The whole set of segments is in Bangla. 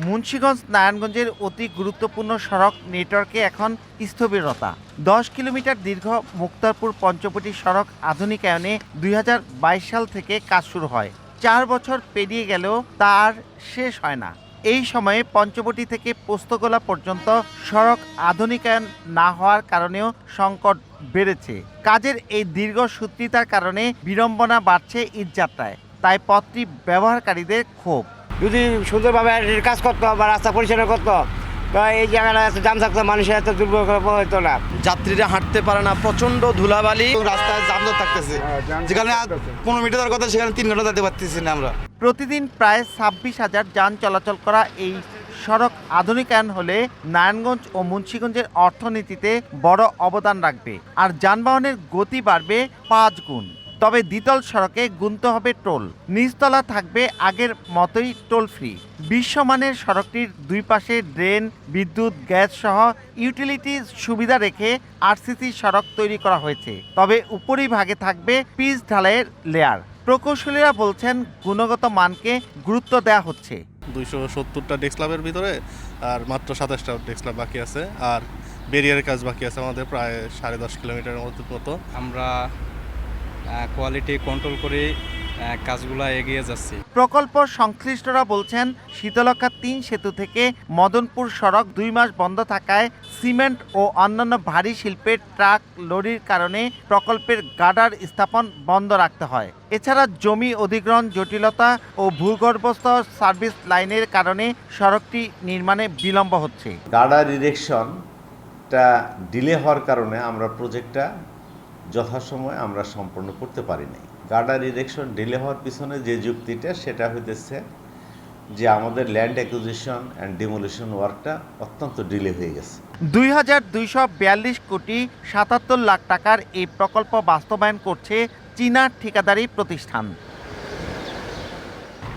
মুন্সিগঞ্জ নারায়ণগঞ্জের অতি গুরুত্বপূর্ণ সড়ক নেটওয়ার্কে এখন স্থবিরতা। 10 কিলোমিটার দীর্ঘ মুক্তারপুর পঞ্চবটি সড়ক আধুনিকায়নে 2022 সাল থেকে কাজ শুরু হয়। 4 বছর পেরিয়ে গেলেও তার শেষ হয় না। এই সময়ে পঞ্চবটি থেকে পোস্তগোলা পর্যন্ত সড়ক আধুনিকায়ন না হওয়ার কারণেও সংকট বেড়েছে। কাজের এই দীর্ঘসূত্রিতার কারণে বিড়ম্বনা বাড়ছে ঈদযাত্রায়, তাই পথটি ব্যবহারকারীদের ক্ষোভ। যদি সুন্দরভাবে কাজ করতো বা রাস্তা পরিচালনা করতো, তো এই জায়গাটা এত জাম থাকতো, মানুষের এত দুর্ভোগ হতো না। যাত্রীরা হাঁটতে পারে না, প্রচন্ড ধুলাবালি, রাস্তায় জামজট থাকতেছে। যেখানে 15 মিনিটের কথা সেখানে 3 ঘন্টা যেতে পারতেছি না আমরা। প্রতিদিন প্রায় 26,000 যান চলাচল করা এই সড়ক আধুনিকায়ন হলে নারায়ণগঞ্জ ও মুন্সিগঞ্জের অর্থনীতিতে বড় অবদান রাখবে, আর যানবাহনের গতি বাড়বে 5 গুণ। তবে দ্বিতল সড়কে গুনতে হবে টোল, নিচতলা থাকবে আগের মতোই টোল ফ্রি। বিশ্বমানের সড়কটির দুই পাশে ড্রেন, বিদ্যুৎ, গ্যাস সহ ইউটিলিটি সুবিধা রেখে আরসিসি সড়ক তৈরি করা হয়েছে। তবে উপরিভাগে থাকবে পিচ ঢালাইয়ের লেয়ার। প্রকৌশলীরা বলছেন গুণগত মানকে গুরুত্ব দেওয়া হচ্ছে। 270টা ডেস্ক ল্যাবের ভিতরে আর মাত্র 27টা ডেস্ক ল্যাব বাকি আছে, আর ব্যারিয়ারের কাজ বাকি আছে আমাদের প্রায় 10.5 কিলোমিটারের মতো। আমরা কোয়ালিটি কন্ট্রোল করে কাজগুলো এগিয়ে যাচ্ছি। প্রকল্প সংশ্লিষ্টরা বলছেন শীতলক্ষা 3 সেতু থেকে মদনপুর সড়ক 2 মাস বন্ধ থাকায় সিমেন্ট ও অন্যান্য ভারী শিল্পের ট্রাক লরির কারণে প্রকল্পের গার্ডার স্থাপন বন্ধ রাখতে হয়। এছাড়া জমি অধিগ্রহণ জটিলতা ও ভূগর্ভস্থ সার্ভিস লাইনের কারণে সড়কটি নির্মাণে বিলম্ব হচ্ছে। গার্ডার ইরেকশনটা ডিলে হওয়ার কারণে আমরা প্রজেক্টটা যথাসময়ে আমরা সম্পন্ন করতে পারি নাই। গার্ডার ইরেকশন ডিলে হওয়ার পিছনে যে যুক্তিটা সেটা হইতেছে যে আমাদের ল্যান্ড অ্যাকুইজিশন অ্যান্ড ডিমোলিশন ওয়ার্কটা অত্যন্ত ডিলে হয়ে গেছে। 2,242 কোটি 77 লাখ টাকার এই প্রকল্প বাস্তবায়ন করছে চীনা ঠিকাদারি প্রতিষ্ঠান।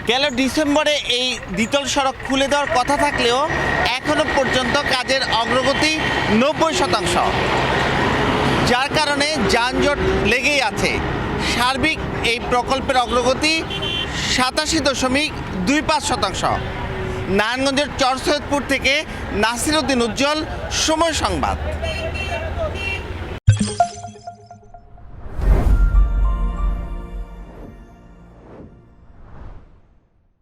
গেল ডিসেম্বরে এই দ্বিতল সড়ক খুলে দেওয়ার কথা থাকলেও এখনো পর্যন্ত কাজের অগ্রগতি 90%, যার কারণে যানজট লেগেই আছে। সার্বিক এই প্রকল্পের অগ্রগতি 87.25%। নারায়ণগঞ্জের চর সৈয়দপুর থেকে নাসির উদ্দিন উজ্জ্বল, সময় সংবাদ।